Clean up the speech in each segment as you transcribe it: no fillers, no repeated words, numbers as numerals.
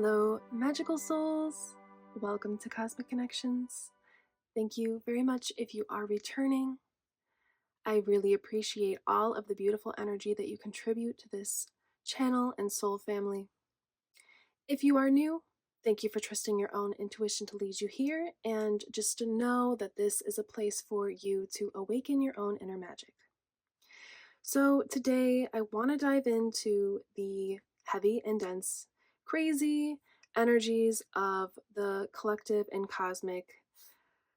Hello, magical souls. Welcome to Cosmic Connections. Thank you very much if you are returning. I really appreciate all of the beautiful energy that you contribute to this channel and soul family. If you are new, thank you for trusting your own intuition to lead you here, and just to know that this is a place for you to awaken your own inner magic. So today I want to dive into the heavy and dense, crazy energies of the collective and cosmic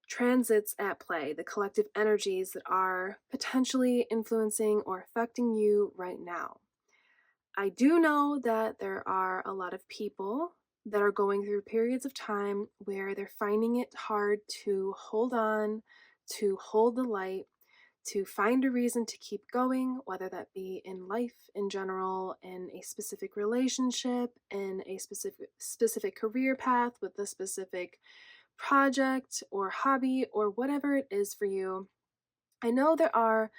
transits at play, the collective energies that are potentially influencing or affecting you right now. I do know that there are a lot of people that are going through periods of time where they're finding it hard to hold on, to hold the light, to find a reason to keep going, whether that be in life in general, in a specific relationship, in a specific career path with a specific project or hobby or whatever it is for you. I know there are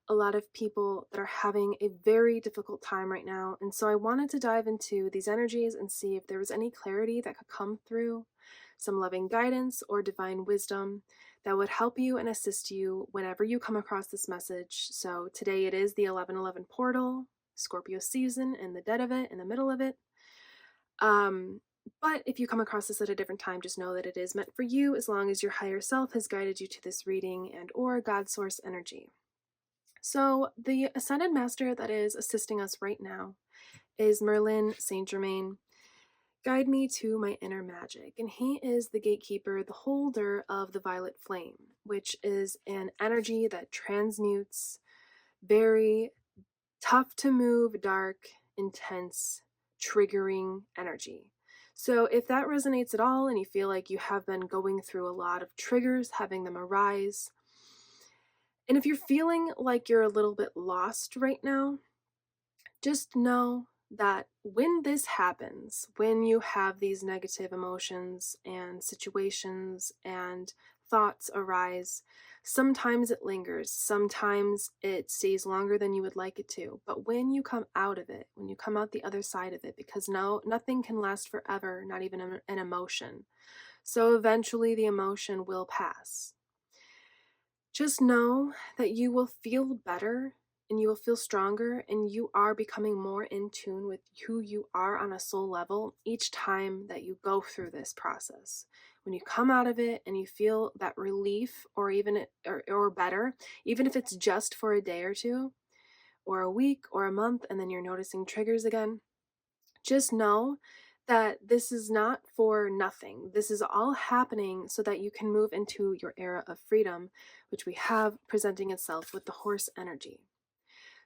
a lot of people that are having a very difficult time right now, and so I wanted to dive into these energies and see if there was any clarity that could come through, some loving guidance or divine wisdom that would help you and assist you whenever you come across this message. So today it is the 11:11 portal, Scorpio season, in the dead of it, in the middle of it. But if you come across this at a different time, just know that it is meant for you as long as your higher self has guided you to this reading and or God source energy. So the Ascended Master that is assisting us right now is Merlin St. Germain. Guide me to my inner magic. And he is the gatekeeper, the holder of the violet flame, which is an energy that transmutes very tough to move, dark, intense, triggering energy. So if that resonates at all and you feel like you have been going through a lot of triggers, having them arise, and if you're feeling like you're a little bit lost right now, just know that when this happens, when you have these negative emotions and situations and thoughts arise, sometimes it lingers, sometimes it stays longer than you would like it to. But when you come out of it, when you come out the other side of it, because nothing can last forever, not even an emotion. So eventually the emotion will pass. Just know that you will feel better and you will feel stronger, and you are becoming more in tune with who you are on a soul level each time that you go through this process. When you come out of it and you feel that relief or even or better, even if it's just for a day or two or a week or a month, and then you're noticing triggers again, just know that this is not for nothing. This is all happening so that you can move into your era of freedom, which we have presenting itself with the horse energy.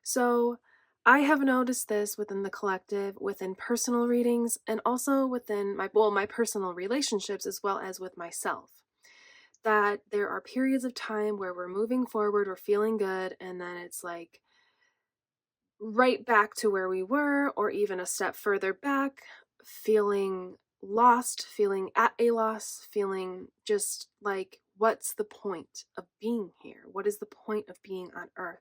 So I have noticed this within the collective, within personal readings, and also within my personal relationships as well as with myself. That there are periods of time where we're moving forward, we're feeling good, and then it's like right back to where we were, or even a step further back, feeling lost, feeling at a loss, feeling just like, what's the point of being here? What is the point of being on Earth?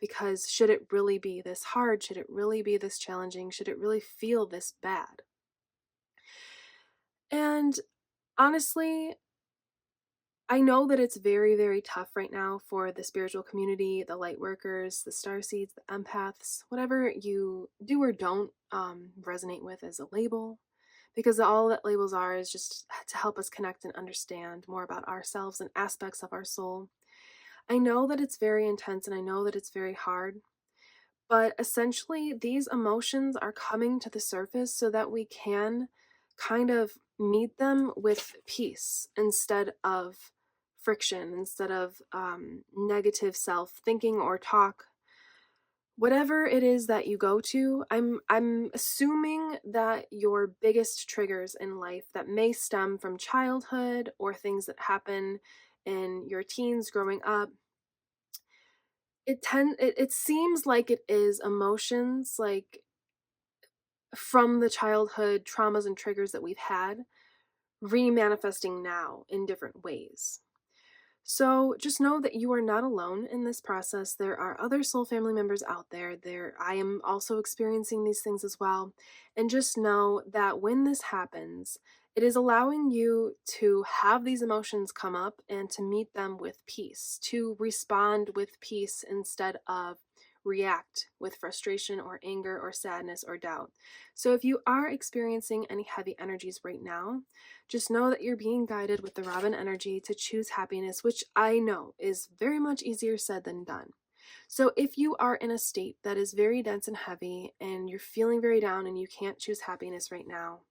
Because should it really be this hard? Should it really be this challenging? Should it really feel this bad? And honestly, I know that it's very, very tough right now for the spiritual community, the Lightworkers, the Starseeds, the Empaths, whatever you do or don't resonate with as a label, because all that labels are is just to help us connect and understand more about ourselves and aspects of our soul. I know that it's very intense and I know that it's very hard, but essentially these emotions are coming to the surface so that we can kind of meet them with peace instead of friction, instead of negative self-thinking or talk. Whatever it is that you go to, I'm assuming that your biggest triggers in life that may stem from childhood or things that happen in your teens growing up, it seems like it is emotions like from the childhood traumas and triggers that we've had remanifesting now in different ways. So just know that you are not alone in this process. There are other soul family members out there. I am also experiencing these things as well. And just know that when this happens, it is allowing you to have these emotions come up and to meet them with peace, to respond with peace instead of react with frustration or anger or sadness or doubt. So if you are experiencing any heavy energies right now, just know that you're being guided with the Robin energy to choose happiness, which I know is very much easier said than done. So if you are in a state that is very dense and heavy and you're feeling very down and you can't choose happiness right now,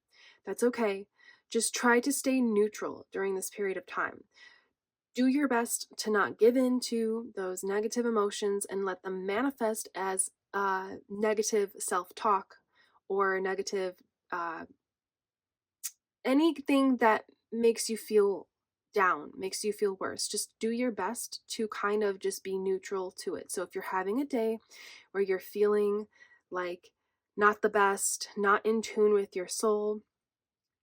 that's okay. Just try to stay neutral during this period of time. Do your best to not give in to those negative emotions and let them manifest as negative self-talk or negative uh, anything that makes you feel down, makes you feel worse. Just do your best to kind of just be neutral to it. So if you're having a day where you're feeling like not the best, not in tune with your soul,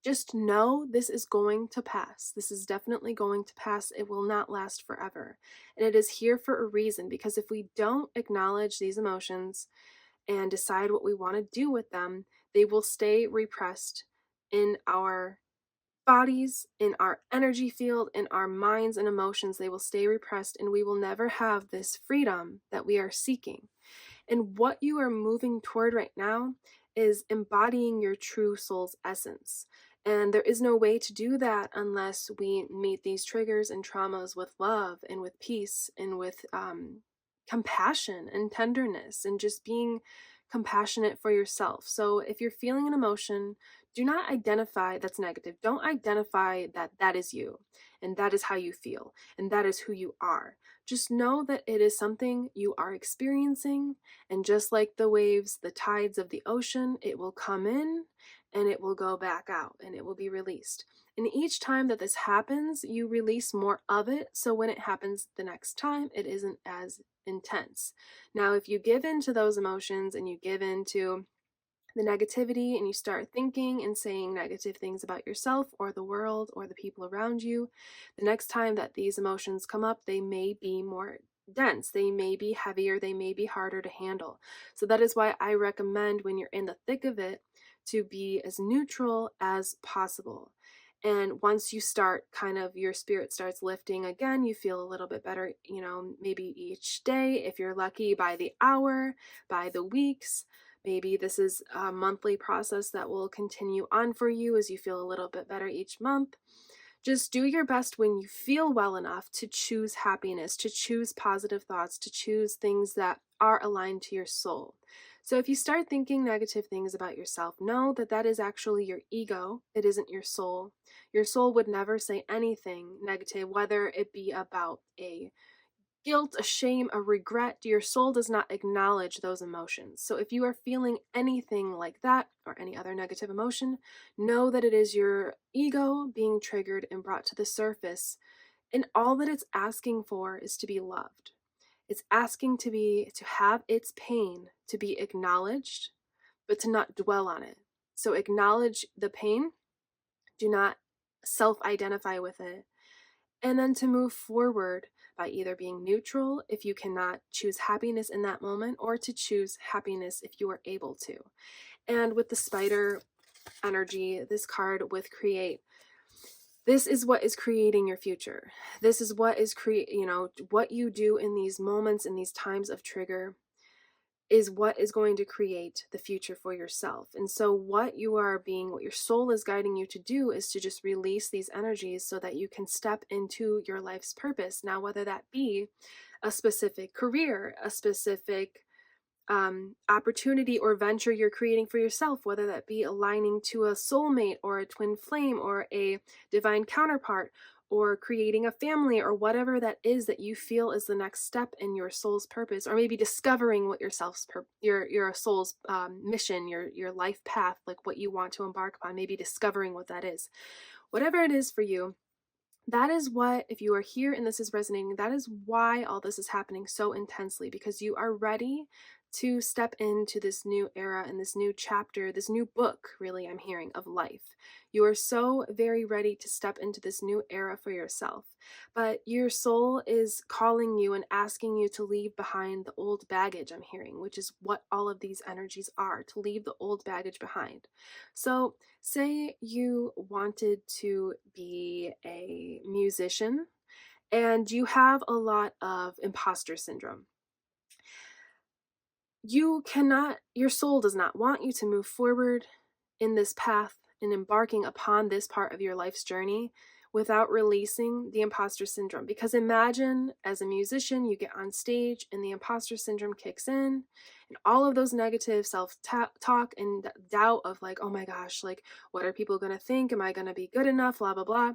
just know this is going to pass. This is definitely going to pass. It will not last forever. And it is here for a reason, because if we don't acknowledge these emotions and decide what we want to do with them, they will stay repressed in our bodies, in our energy field, in our minds and emotions. They will stay repressed, and we will never have this freedom that we are seeking. And what you are moving toward right now is embodying your true soul's essence. And there is no way to do that unless we meet these triggers and traumas with love and with peace and with compassion and tenderness and just being compassionate for yourself. So if you're feeling an emotion, do not identify that's negative. Don't identify that that is you and that is how you feel and that is who you are. Just know that it is something you are experiencing, and just like the waves, the tides of the ocean, it will come in and it will go back out and it will be released. And each time that this happens, you release more of it. So when it happens the next time, it isn't as intense. Now, if you give in to those emotions and you give in to the negativity and you start thinking and saying negative things about yourself or the world or the people around you, the next time that these emotions come up, they may be more dense, they may be heavier, they may be harder to handle. So that is why I recommend, when you're in the thick of it, to be as neutral as possible. And once you start kind of, your spirit starts lifting again, you feel a little bit better, maybe each day, if you're lucky, by the hour, by the weeks. Maybe this is a monthly process that will continue on for you as you feel a little bit better each month. Just do your best when you feel well enough to choose happiness, to choose positive thoughts, to choose things that are aligned to your soul. So if you start thinking negative things about yourself, know that that is actually your ego. It isn't your soul. Your soul would never say anything negative, whether it be about a guilt, a shame, a regret. Your soul does not acknowledge those emotions. So if you are feeling anything like that or any other negative emotion, know that it is your ego being triggered and brought to the surface. And all that it's asking for is to be loved. It's asking to have its pain to be acknowledged, but to not dwell on it. So acknowledge the pain, do not self-identify with it, and then to move forward by either being neutral if you cannot choose happiness in that moment, or to choose happiness if you are able to. And with the spider energy, this card with create, this is what is creating your future. This is what is what you do in these moments, in these times of trigger, is what is going to create the future for yourself. And so what your soul is guiding you to do is to just release these energies so that you can step into your life's purpose. Now, whether that be a specific career, a specific opportunity or venture you're creating for yourself, whether that be aligning to a soulmate or a twin flame or a divine counterpart, or creating a family, or whatever that is that you feel is the next step in your soul's purpose, or maybe discovering what your soul's mission, your life path, like what you want to embark upon, maybe discovering what that is. Whatever it is for you, that is what, if you are here and this is resonating, that is why all this is happening so intensely, because you are ready to step into this new era and this new chapter, this new book, really, I'm hearing, of life. You are so very ready to step into this new era for yourself. But your soul is calling you and asking you to leave behind the old baggage, I'm hearing, which is what all of these energies are, to leave the old baggage behind. So, say you wanted to be a musician and you have a lot of imposter syndrome. Your soul does not want you to move forward in this path and embarking upon this part of your life's journey without releasing the imposter syndrome. Because imagine, as a musician, you get on stage and the imposter syndrome kicks in, and all of those negative self-talk and doubt of like, oh my gosh, like, what are people going to think? Am I going to be good enough? Blah, blah, blah.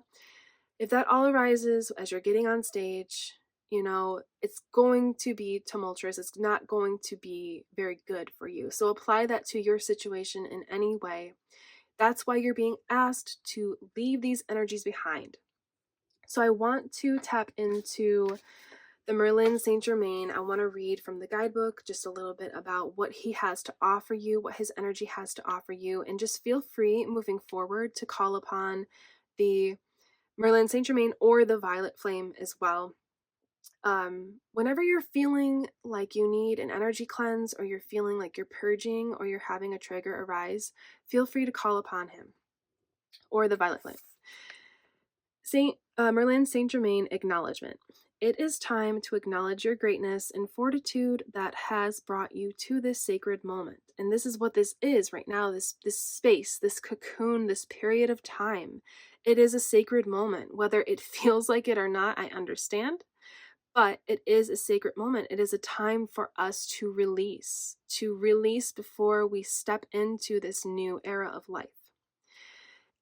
If that all arises as you're getting on stage, it's going to be tumultuous. It's not going to be very good for you. So apply that to your situation in any way. That's why you're being asked to leave these energies behind. So I want to tap into the Merlin St. Germain. I want to read from the guidebook just a little bit about what he has to offer you, what his energy has to offer you, and just feel free moving forward to call upon the Merlin St. Germain or the Violet Flame as well. Whenever you're feeling like you need an energy cleanse, or you're feeling like you're purging, or you're having a trigger arise, feel free to call upon him or the Violet Flame. Merlin St. Germain acknowledgement. It is time to acknowledge your greatness and fortitude that has brought you to this sacred moment. And this is what this is right now, this space, this cocoon, this period of time. It is a sacred moment. Whether it feels like it or not, I understand. But it is a sacred moment. It is a time for us to release before we step into this new era of life.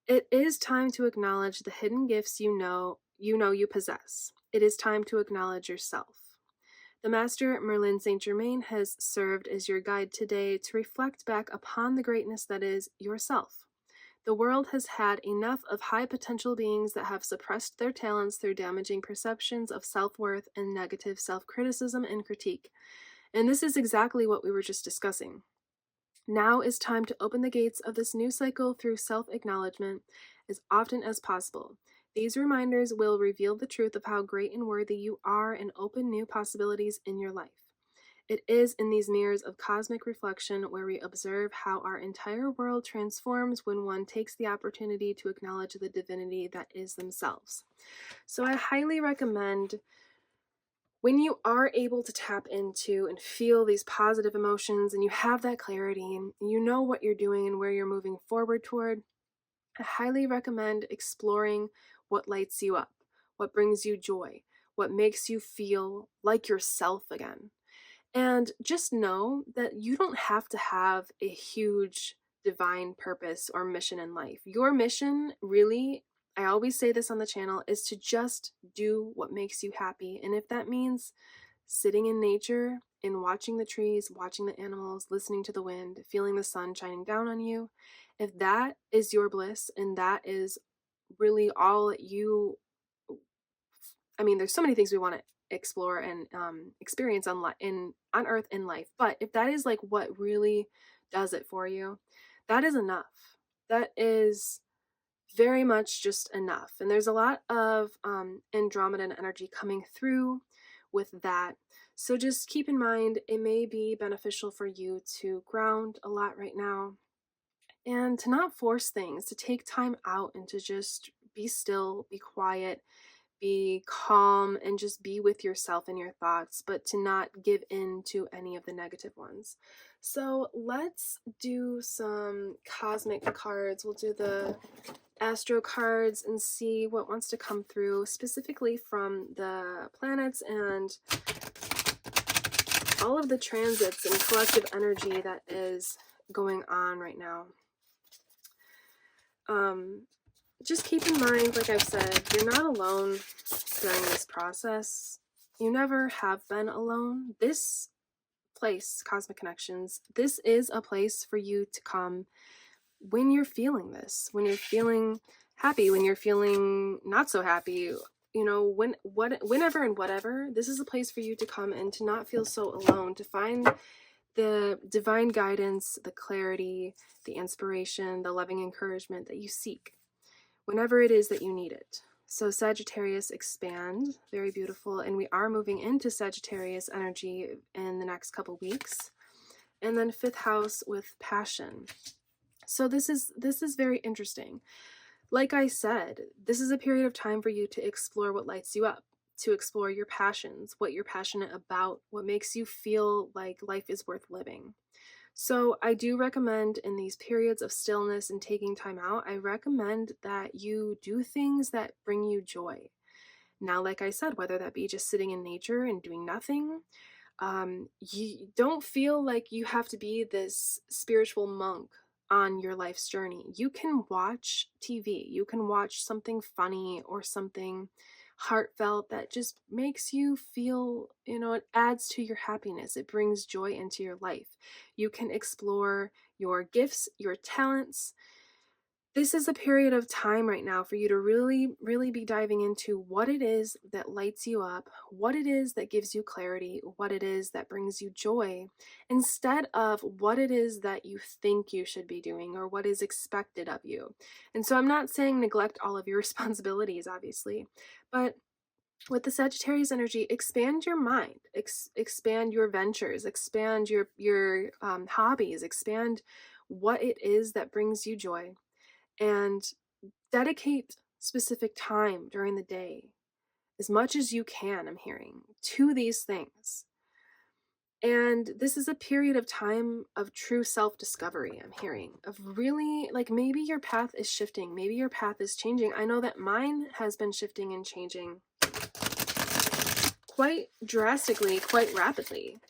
It is time to acknowledge the hidden gifts you know you possess. It is time to acknowledge yourself. The Master Merlin St. Germain has served as your guide today to reflect back upon the greatness that is yourself. The world has had enough of high potential beings that have suppressed their talents through damaging perceptions of self-worth and negative self-criticism and critique. And this is exactly what we were just discussing. Now is time to open the gates of this new cycle through self-acknowledgement as often as possible. These reminders will reveal the truth of how great and worthy you are and open new possibilities in your life. It is in these mirrors of cosmic reflection where we observe how our entire world transforms when one takes the opportunity to acknowledge the divinity that is themselves. So I highly recommend, when you are able to tap into and feel these positive emotions and you have that clarity and you know what you're doing and where you're moving forward toward, I highly recommend exploring what lights you up, what brings you joy, what makes you feel like yourself again. And just know that you don't have to have a huge divine purpose or mission in life. Your mission, really, I always say this on the channel, is to just do what makes you happy. And if that means sitting in nature and watching the trees, watching the animals, listening to the wind, feeling the sun shining down on you, if that is your bliss and that is really all there's so many things we want to explore and experience on earth in life, but if that is like what really does it for you, that is enough. That is very much just enough. And there's a lot of Andromedan energy coming through with that, so just keep in mind it may be beneficial for you to ground a lot right now and to not force things, to take time out and to just be still, be quiet, be calm, and just be with yourself and your thoughts, but to not give in to any of the negative ones. So let's do some cosmic cards. We'll do the astro cards and see what wants to come through specifically from the planets and all of the transits and collective energy that is going on right now. Just keep in mind, like I've said, you're not alone during this process. You never have been alone. This place, Cosmic Connections, this is a place for you to come when you're feeling this, when you're feeling happy, when you're feeling not so happy, whenever and whatever. This is a place for you to come and to not feel so alone, to find the divine guidance, the clarity, the inspiration, the loving encouragement that you seek whenever it is that you need it. So Sagittarius, expand, very beautiful. And we are moving into Sagittarius energy in the next couple weeks. And then 5th house with passion. So this is very interesting. Like I said, this is a period of time for you to explore what lights you up, to explore your passions, what you're passionate about, what makes you feel like life is worth living. So I do recommend in these periods of stillness and taking time out, I recommend that you do things that bring you joy. Now, like I said, whether that be just sitting in nature and doing nothing, you don't feel like you have to be this spiritual monk on your life's journey. You can watch TV, you can watch something funny or something heartfelt that just makes you feel, it adds to your happiness. It brings joy into your life. You can explore your gifts, your talents. This is a period of time right now for you to really, really be diving into what it is that lights you up, what it is that gives you clarity, what it is that brings you joy, instead of what it is that you think you should be doing or what is expected of you. And so I'm not saying neglect all of your responsibilities, obviously, but with the Sagittarius energy, expand your mind, expand your ventures, expand your hobbies, expand what it is that brings you joy, and dedicate specific time during the day, as much as you can, I'm hearing, to these things. And this is a period of time of true self-discovery, I'm hearing, of really, like, maybe your path is shifting, maybe your path is changing. I know that mine has been shifting and changing quite drastically, quite rapidly.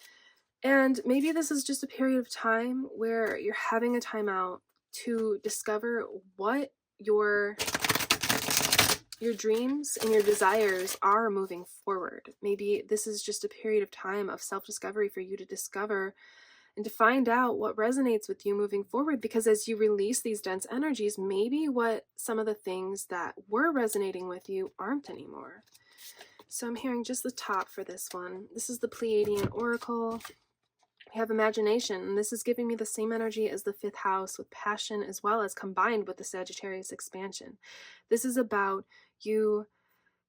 And maybe this is just a period of time where you're having a time out to discover what your dreams and your desires are moving forward. Maybe this is just a period of time of self-discovery for you to discover and to find out what resonates with you moving forward, because as you release these dense energies, maybe what some of the things that were resonating with you aren't anymore. So I'm hearing just the top for this one. This is the Pleiadian Oracle. We have imagination, and this is giving me the same energy as the 5th house with passion, as well as combined with the Sagittarius expansion. This is about you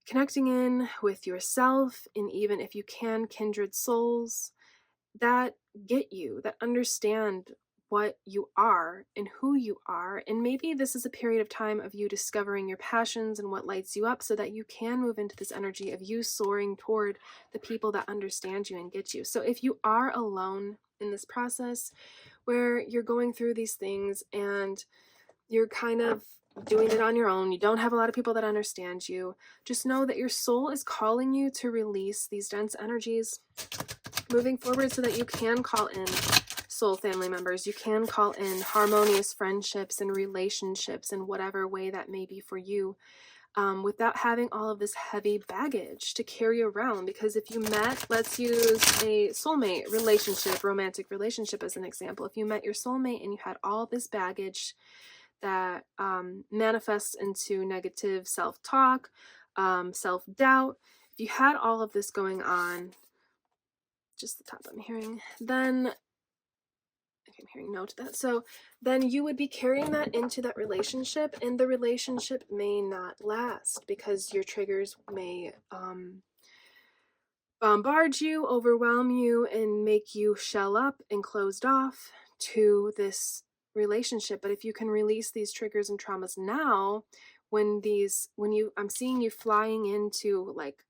connecting in with yourself, and even if you can, kindred souls that get you, that understand what you are and who you are. And maybe this is a period of time of you discovering your passions and what lights you up, so that you can move into this energy of you soaring toward the people that understand you and get you. So if you are alone in this process where you're going through these things and you're kind of doing it on your own, you don't have a lot of people that understand you, just know that your soul is calling you to release these dense energies moving forward, so that you can call in soul family members, you can call in harmonious friendships and relationships in whatever way that may be for you, without having all of this heavy baggage to carry around. Because if you met, let's use a soulmate relationship, romantic relationship as an example. If you met your soulmate and you had all this baggage that manifests into negative self-talk, self-doubt, if you had all of this going on, just the top I'm hearing, then I'm hearing no to that. So then you would be carrying that into that relationship, and the relationship may not last because your triggers may bombard you, overwhelm you, and make you shell up and closed off to this relationship. But if you can release these triggers and traumas now, I'm seeing you flying into like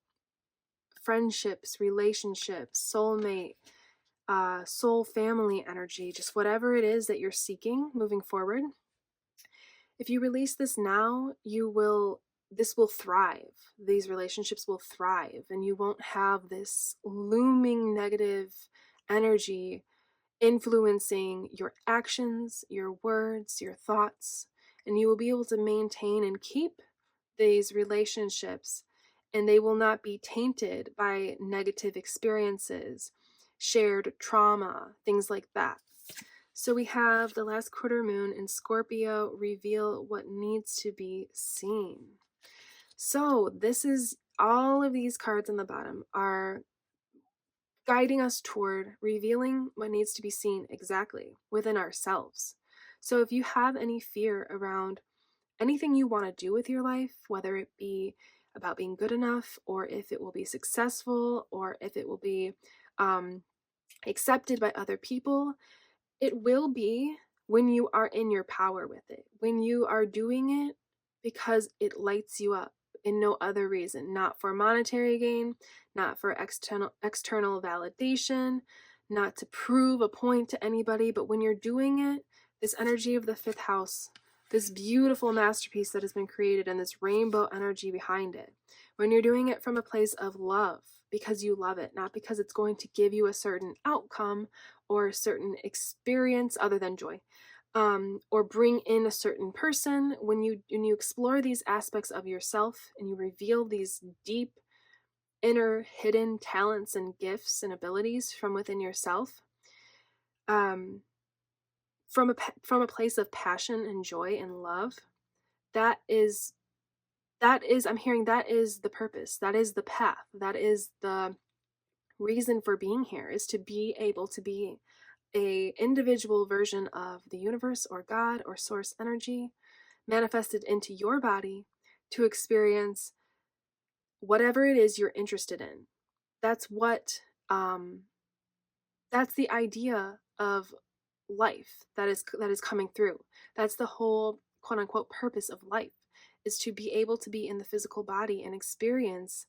friendships, relationships, soulmate, soul family energy, just whatever it is that you're seeking moving forward. If you release this now, this will thrive. These relationships will thrive, and you won't have this looming negative energy influencing your actions, your words, your thoughts, and you will be able to maintain and keep these relationships, and they will not be tainted by negative experiences, shared trauma, things like that. So we have the last quarter moon in Scorpio, reveal what needs to be seen. So this is, all of these cards on the bottom are guiding us toward revealing what needs to be seen exactly within ourselves. So if you have any fear around anything you want to do with your life, whether it be about being good enough, or if it will be successful, or if it will be um, accepted by other people, it will be when you are in your power with it, when you are doing it because it lights you up in no other reason, not for monetary gain, not for external validation, not to prove a point to anybody, but when you're doing it, this energy of the fifth house, this beautiful masterpiece that has been created and this rainbow energy behind it, when you're doing it from a place of love because you love it, not because it's going to give you a certain outcome or a certain experience other than joy, or bring in a certain person. When you explore these aspects of yourself and you reveal these deep inner hidden talents and gifts and abilities from within yourself, um, from a place of passion and joy and love, that is I'm hearing that is the purpose, that is the path, that is the reason for being here, is to be able to be a individual version of the universe or God or source energy manifested into your body to experience whatever it is you're interested in. That's what that's the idea of life that is coming through. That's the whole quote unquote purpose of life, is to be able to be in the physical body and experience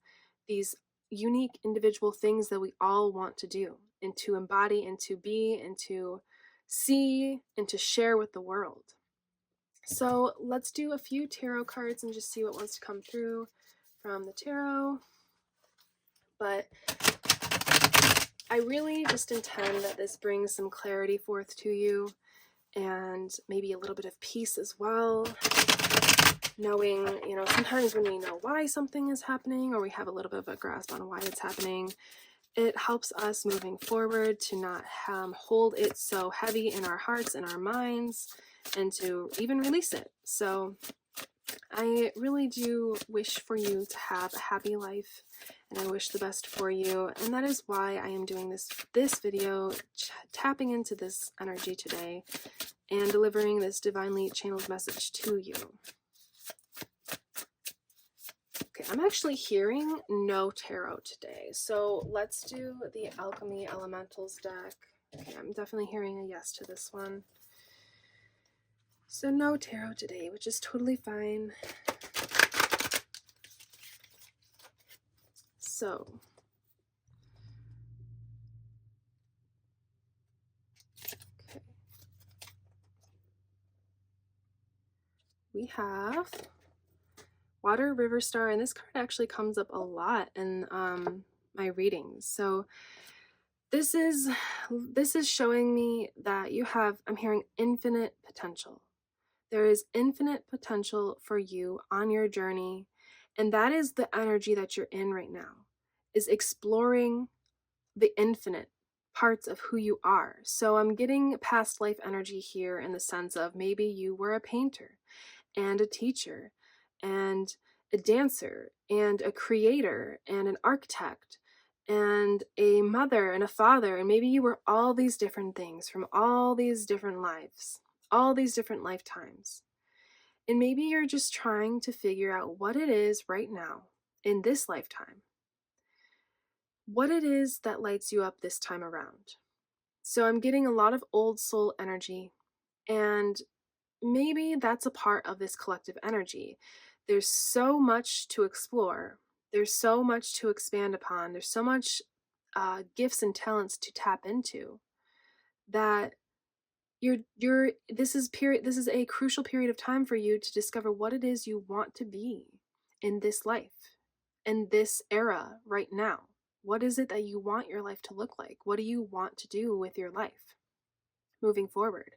these unique individual things that we all want to do, and to embody and to be and to see and to share with the world. So let's do a few tarot cards and just see what wants to come through from the tarot. But I really just intend that this brings some clarity forth to you, and maybe a little bit of peace as well. Knowing, sometimes when we know why something is happening, or we have a little bit of a grasp on why it's happening, it helps us moving forward to not hold it so heavy in our hearts and our minds, and to even release it. So I really do wish for you to have a happy life, and I wish the best for you, and that is why I am doing this video, tapping into this energy today and delivering this divinely channeled message to you. Okay, I'm actually hearing no tarot today, so let's do the Alchemy Elementals deck. Okay, I'm definitely hearing a yes to this one. So no tarot today, which is totally fine. So, okay. We have Water, River, Star, and this card actually comes up a lot in my readings. So this is showing me that you have, I'm hearing infinite potential. There is infinite potential for you on your journey, and that is the energy that you're in right now, is exploring the infinite parts of who you are. So I'm getting past life energy here in the sense of maybe you were a painter and a teacher and a dancer and a creator and an architect and a mother and a father, and maybe you were all these different things from all these different lives, all these different lifetimes. And maybe you're just trying to figure out what it is right now in this lifetime, what it is that lights you up this time around. So I'm getting a lot of old soul energy, and maybe that's a part of this collective energy. There's so much to explore. There's so much to expand upon. There's so much gifts and talents to tap into, that this is a crucial period of time for you to discover what it is you want to be in this life, in this era right now. What is it that you want your life to look like? What do you want to do with your life moving forward?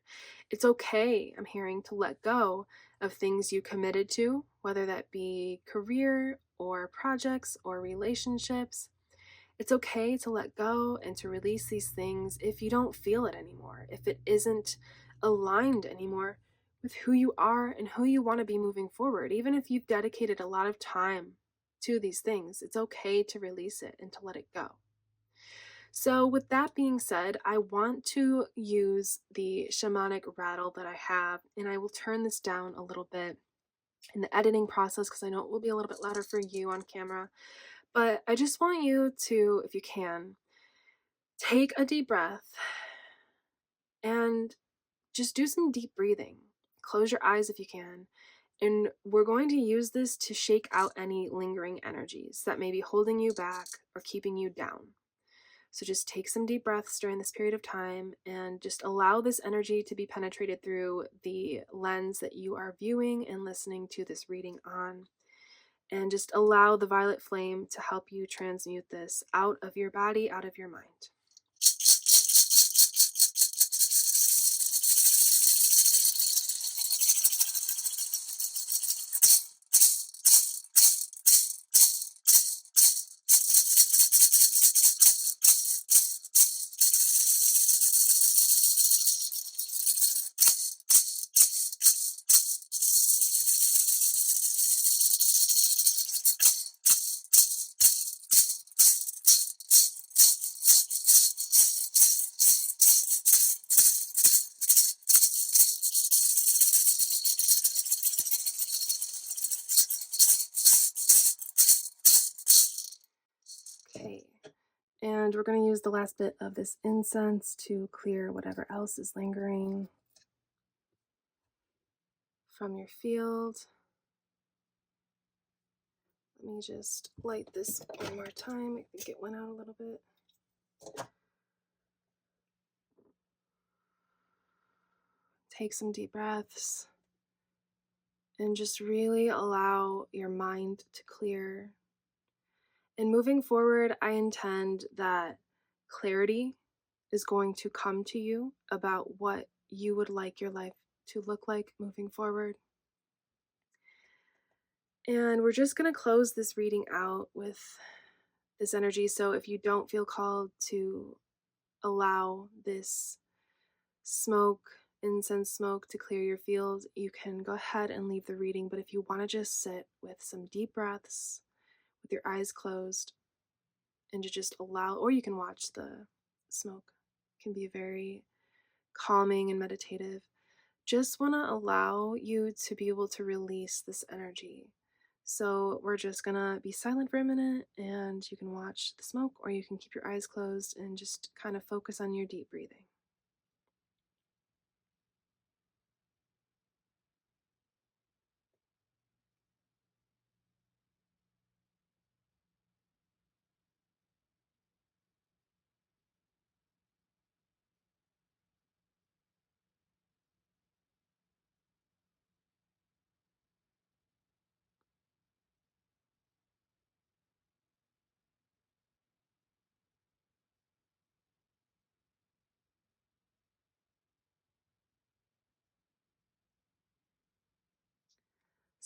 It's okay, I'm hearing, to let go of things you committed to, whether that be career or projects or relationships. It's okay to let go and to release these things if you don't feel it anymore, if it isn't aligned anymore with who you are and who you want to be moving forward. Even if you've dedicated a lot of time to these things, it's okay to release it and to let it go. So, with that being said, I want to use the shamanic rattle that I have, and I will turn this down a little bit in the editing process because I know it will be a little bit louder for you on camera. But I just want you to, if you can, take a deep breath and just do some deep breathing. Close your eyes if you can. And we're going to use this to shake out any lingering energies that may be holding you back or keeping you down. So just take some deep breaths during this period of time and just allow this energy to be penetrated through the lens that you are viewing and listening to this reading on. And just allow the violet flame to help you transmute this out of your body, out of your mind. Okay. And we're going to use the last bit of this incense to clear whatever else is lingering from your field. Let me just light this one more time. I think it went out a little bit. Take some deep breaths and just really allow your mind to clear. And moving forward, I intend that clarity is going to come to you about what you would like your life to look like moving forward. And we're just going to close this reading out with this energy. So if you don't feel called to allow this incense smoke to clear your field, you can go ahead and leave the reading. But if you want to just sit with some deep breaths with your eyes closed and to just allow, or you can watch the smoke, it can be very calming and meditative. Just want to allow you to be able to release this energy. So we're just gonna be silent for a minute and you can watch the smoke, or you can keep your eyes closed and just kind of focus on your deep breathing.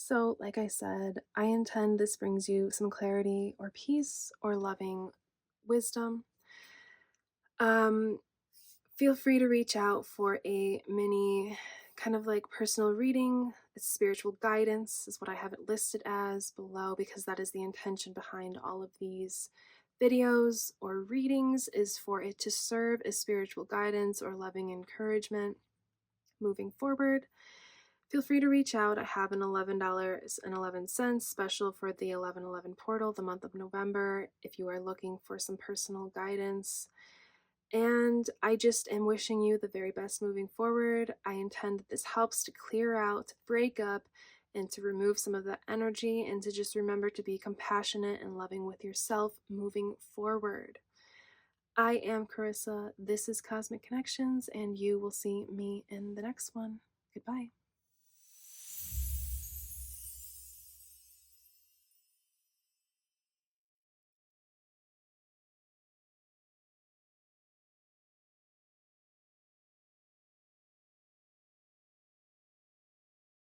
So, like I said, I intend this brings you some clarity or peace or loving wisdom. Um, Feel free to reach out for a mini kind of like personal reading. It's spiritual guidance, is what I have it listed as below, because that is the intention behind all of these videos or readings, is for it to serve as spiritual guidance or loving encouragement moving forward. Feel free to reach out. I have an $11.11 special for the 1111 portal, the month of November, if you are looking for some personal guidance. And I just am wishing you the very best moving forward. I intend that this helps to clear out, break up, and to remove some of that energy, and to just remember to be compassionate and loving with yourself moving forward. I am Carissa. This is Cosmic Connections, and you will see me in the next one. Goodbye.